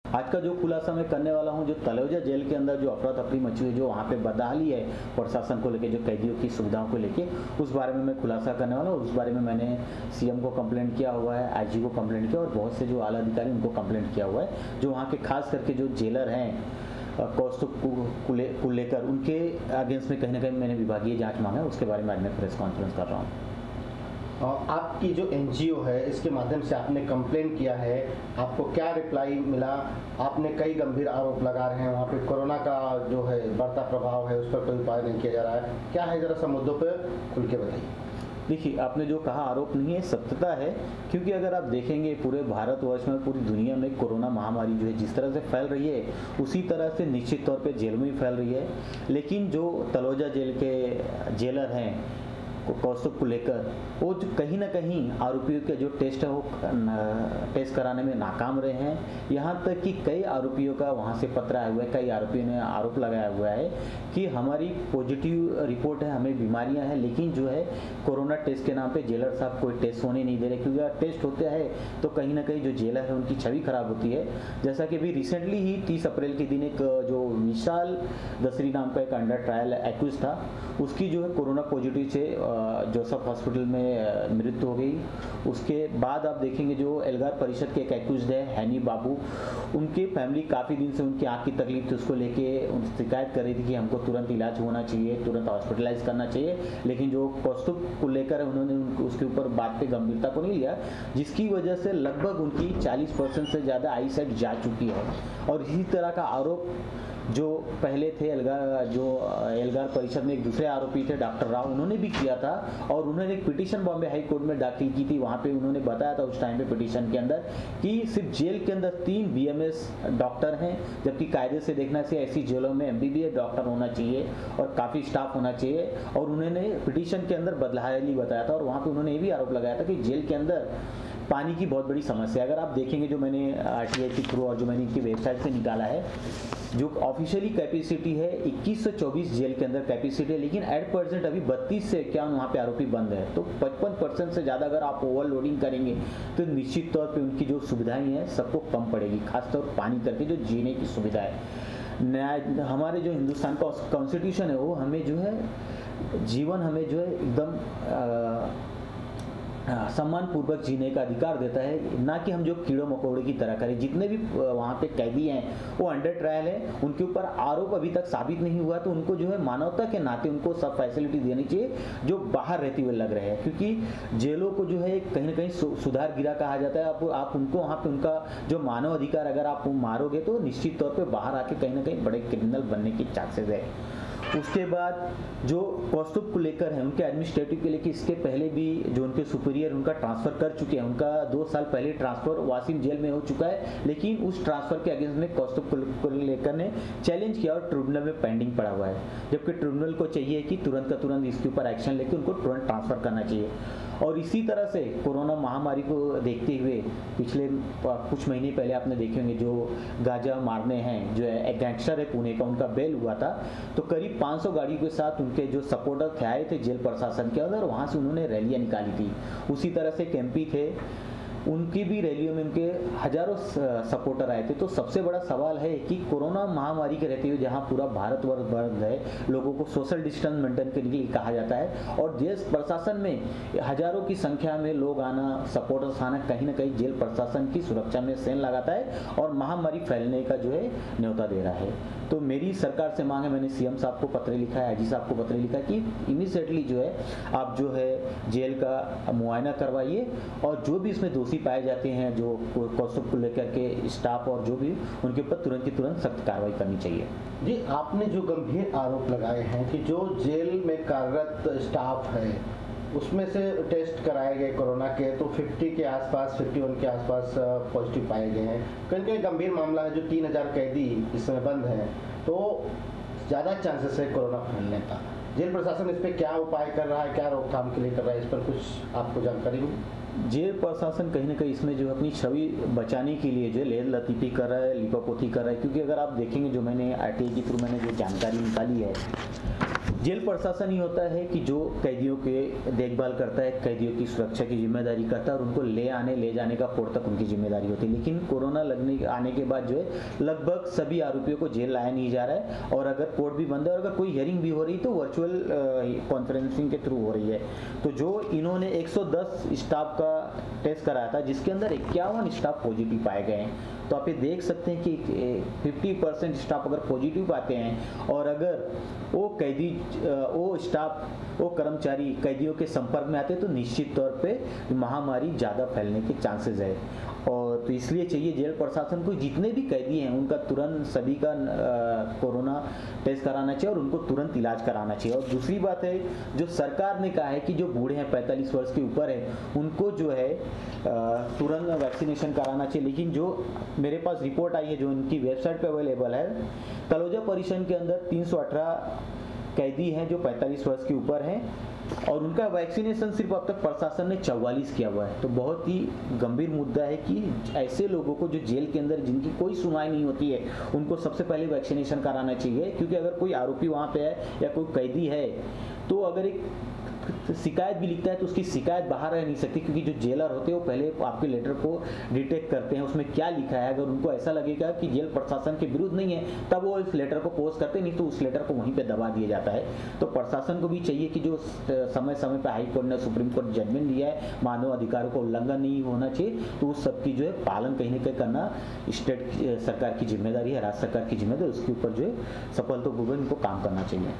आज का जो खुलासा मैं करने वाला हूं, जो तलोजा जेल के अंदर जो अफरा तफरी मची हुई, जो वहाँ पे बदहाली है प्रशासन को लेके, जो कैदियों की सुविधाओं को लेके, उस बारे में मैं खुलासा करने वाला हूँ। उस बारे में मैंने सीएम को कंप्लेंट किया हुआ है, आईजी को कंप्लेंट किया और बहुत से जो आला अधिकारी उनको कंप्लेंट किया हुआ है। जो वहाँ के खास करके जो जेलर हैं कौस्तुभ को लेकर, उनके अगेंस्ट में कहीं ना कहीं मैंने विभागीय जाँच मांगा है। उसके बारे में आज मैं प्रेस कॉन्फ्रेंस कर रहा हूँ। आपकी जो एनजीओ है, इसके माध्यम से आपने कंप्लेन किया है, आपको क्या रिप्लाई मिला? आपने कई गंभीर आरोप लगा रहे हैं, वहाँ पे कोरोना का जो है बढ़ता प्रभाव है, उस पर कोई उपाय नहीं किया जा रहा है, क्या है जरा सा मुद्दों पर खुल के बताइए। देखिए, आपने जो कहा आरोप नहीं है, सत्यता है। क्योंकि अगर आप देखेंगे पूरे भारतवर्ष में, पूरी दुनिया में कोरोना महामारी जो है जिस तरह से फैल रही है, उसी तरह से निश्चित तौर पे जेल में भी फैल रही है। लेकिन जो तलोजा जेल के जेलर हैं कौस्तुभ को लेकर, वो जो कहीं ना कहीं आरोपियों के जो टेस्ट है वो टेस्ट कराने में नाकाम रहे हैं। यहाँ तक कि कई आरोपियों का वहाँ से पत्र आया हुआ है, कई आरोपियों ने आरोप लगाया हुआ है कि हमारी पॉजिटिव रिपोर्ट है, हमें बीमारियां हैं, लेकिन जो है कोरोना टेस्ट के नाम पे जेलर साहब कोई टेस्ट होने नहीं दे रहे। क्योंकि अगर टेस्ट होता है तो कहीं ना कहीं जो जेलर है उनकी छवि खराब होती है। जैसा कि अभी रिसेंटली ही 30 अप्रैल के दिन एक जो विशाल दसरी नाम का एक अंडर ट्रायल एक्यूज था, उसकी जो है कोरोना पॉजिटिव से जोसेफ हॉस्पिटल में मृत्यु हो गई। उसके बाद आप देखेंगे जो एल्गार परिषद के एक एक्यूज्ड है हैनी बाबू, उनकी फैमिली काफ़ी दिन से उनकी आँख की तकलीफ थी, उसको लेके शिकायत कर रही थी कि हमको तुरंत इलाज होना चाहिए, तुरंत हॉस्पिटलाइज करना चाहिए। लेकिन जो कौस्तुभ को लेकर उन्होंने उसके ऊपर बात पे गंभीरता को नहीं लिया, जिसकी वजह से लगभग उनकी 40% से ज़्यादा आई साइट जा चुकी है। और इसी तरह का आरोप जो पहले थे एल्गार परिषद में एक दूसरे आरोपी थे डॉक्टर राव, उन्होंने भी किया था। और उन्होंने एक पिटीशन बॉम्बे हाई कोर्ट में दाखिल की थी। वहाँ पे उन्होंने बताया था उस टाइम पे पिटीशन के अंदर कि सिर्फ जेल के अंदर 3 बीएमएस डॉक्टर हैं, जबकि कायदे से देखना चाहिए ऐसी जेलों में एमबीबीएस डॉक्टर होना चाहिए और काफ़ी स्टाफ होना चाहिए। और उन्होंने पिटीशन के अंदर बदहाली बताया था। और वहाँ पर उन्होंने ये भी आरोप लगाया था कि जेल के अंदर पानी की बहुत बड़ी समस्या है। अगर आप देखेंगे जो मैंने आरटीआई के थ्रू और जो मैंने इनकी वेबसाइट से निकाला है, जो ऑफिशियली कैपेसिटी है 2124 जेल के अंदर कैपेसिटी है, लेकिन एट प्रेजेंट अभी 32 से 51 वहाँ पे आरोपी बंद है। तो 55% से ज़्यादा अगर आप ओवरलोडिंग करेंगे तो निश्चित तौर पे उनकी जो सुविधाएं हैं सबको कम पड़ेगी, खासतौर पानी करके जो जीने की सुविधा है। न्याय हमारे जो हिंदुस्तान का कॉन्स्टिट्यूशन है वो हमें जो है जीवन हमें जो है एकदम सम्मान पूर्वक जीने का अधिकार देता है, ना कि हम जो कीड़ों मकोड़े की तरह करें। जितने भी वहाँ पे कैदी हैं वो अंडर ट्रायल है, उनके ऊपर आरोप अभी तक साबित नहीं हुआ, तो उनको जो है मानवता के नाते उनको सब फैसिलिटी देनी चाहिए जो बाहर रहते हुए लग रहे हैं। क्योंकि जेलों को जो है कहीं ना कहीं सुधार गिरा कहा जाता है। आप उनको वहाँ पे उनका जो मानव अधिकार अगर आप मारोगे तो निश्चित तौर पर बाहर आके कहीं ना कहीं बड़े क्रिमिनल बनने की चांसेस है। उसके बाद जो कौस्तुभ को लेकर है उनके एडमिनिस्ट्रेटिव के लिए कि इसके पहले भी जो उनके सुपीरियर उनका ट्रांसफ़र कर चुके हैं, उनका 2 साल पहले ट्रांसफ़र वासिम जेल में हो चुका है, लेकिन उस ट्रांसफ़र के अगेंस्ट में कौस्तुभ को लेकर ने चैलेंज किया और ट्रिब्यूनल में पेंडिंग पड़ा हुआ है। जबकि ट्रिब्यूनल को चाहिए कि तुरंत का तुरंत इसके ऊपर एक्शन लेकर उनको तुरंत ट्रांसफ़र करना चाहिए। और इसी तरह से कोरोना महामारी को देखते हुए पिछले कुछ महीने पहले आपने देखे होंगे जो गांजा मारने हैं, जो एक गैंगस्टर है पुणे का, उनका बेल हुआ था। तो करीब 500 गाड़ियों के साथ उनके जो सपोर्टर थे आए थे जेल प्रशासन के अंदर, वहाँ से उन्होंने रैलियाँ निकाली थी। उसी तरह से एमपी थे, उनकी भी रैलियों में उनके हजारों सपोर्टर आए थे। तो सबसे बड़ा सवाल है कि कोरोना महामारी के रहते हुए जहां पूरा भारतवर्ष बंद है, लोगों को सोशल डिस्टेंस मेंटेन करने के लिए कहा जाता है और जेल प्रशासन में हजारों की संख्या में लोग आना, सपोर्टर्स आना कहीं ना कहीं जेल प्रशासन की सुरक्षा में सेंध लगाता है और महामारी फैलने का जो है न्योता दे रहा है। तो मेरी सरकार से मांग है, मैंने सीएम साहब को पत्र लिखा है, आईजी साहब को पत्र लिखा है कि इमीडिएटली जो है आप जो है जेल का मुआयना करवाइए और जो भी इसमें दोषी पाए जाते हैं, जो कौस्तुभ को लेकर के स्टाफ और जो भी उनके ऊपर तुरंत की तुरंत सख्त कार्रवाई करनी चाहिए। जी, आपने जो गंभीर आरोप लगाए हैं कि जो जेल में कार्यरत स्टाफ है उसमें से टेस्ट कराए गए कोरोना के तो 50 के आसपास, 51 के आसपास पॉजिटिव पाए गए हैं। कहीं गंभीर मामला है, जो 3000 कैदी इस समय बंद हैं, तो ज़्यादा चांसेस है कोरोना फैलने का। जेल प्रशासन इस पर क्या उपाय कर रहा है, क्या रोकथाम के लिए कर रहा है, इस पर कुछ आपको जानकारी मिली? जेल प्रशासन कहीं ना कहीं इसमें जो अपनी छवि बचाने के लिए जो लेर लतीफ़ी कर रहा है, लिपापोती कर रहा है। क्योंकि अगर आप देखेंगे जो मैंने आरटीआई के थ्रू मैंने जो जानकारी निकाली है जेल प्रशासन ही होता है कि जो कैदियों के देखभाल करता है, कैदियों की सुरक्षा की जिम्मेदारी करता है और उनको ले जाने का कोर्ट तक उनकी जिम्मेदारी होती है। लेकिन कोरोना आने के बाद जो है लगभग सभी आरोपियों को जेल लाया नहीं जा रहा है, और अगर कोर्ट भी बंद है और अगर कोई हियरिंग भी हो रही तो वर्चुअल कॉन्फ्रेंसिंग के थ्रू हो रही है। तो जो इन्होंने 110 स्टाफ का टेस्ट कराया था, जिसके अंदर 51 स्टाफ पॉजिटिव पाए गए हैं। तो आप ये देख सकते हैं कि 50% स्टाफ अगर पॉजिटिव पाते हैं और अगर वो कैदी, वो स्टाफ, वो कर्मचारी कैदियों के संपर्क में आते हैं तो निश्चित तौर पे महामारी ज़्यादा फैलने के चांसेस है। और तो इसलिए चाहिए जेल प्रशासन को जितने भी कैदी हैं उनका तुरंत सभी का कोरोना टेस्ट कराना चाहिए और उनको तुरंत इलाज कराना चाहिए। और दूसरी बात है, जो सरकार ने कहा है कि जो बूढ़े हैं 45 वर्ष के ऊपर है उनको जो है तुरंत वैक्सीनेशन कराना चाहिए। लेकिन जो मेरे पास रिपोर्ट आई है जो उनकी वेबसाइट पे अवेलेबल है, तलोजा परिसर के अंदर 318 कैदी हैं जो 45 वर्ष के ऊपर हैं और उनका वैक्सीनेशन सिर्फ अब तक प्रशासन ने 44 किया हुआ है। तो बहुत ही गंभीर मुद्दा है कि ऐसे लोगों को जो जेल के अंदर जिनकी कोई सुनवाई नहीं होती है उनको सबसे पहले वैक्सीनेशन कराना चाहिए। क्योंकि अगर कोई आरोपी वहाँ पे है या कोई कैदी है तो अगर एक शिकायत भी लिखता है तो उसकी शिकायत बाहर रह नहीं सकती, क्योंकि जो जेलर होते हैं वो पहले आपके लेटर को डिटेक्ट करते हैं उसमें क्या लिखा है। अगर उनको ऐसा लगेगा कि जेल प्रशासन के विरुद्ध नहीं है तब वो इस लेटर को पोस्ट करते, नहीं तो उस लेटर को वहीं पे दबा दिया जाता है। तो प्रशासन को भी चाहिए कि जो समय समय पर हाई कोर्ट ने सुप्रीम कोर्ट जजमेंट दिया है मानव अधिकारों का उल्लंघन नहीं होना चाहिए, तो उस सबकी जो है पालन कहीं ना कहीं करना स्टेट सरकार की जिम्मेदारी है, राज्य सरकार की जिम्मेदारी, उसके ऊपर जो है सफलतापूर्वक इनको काम करना चाहिए।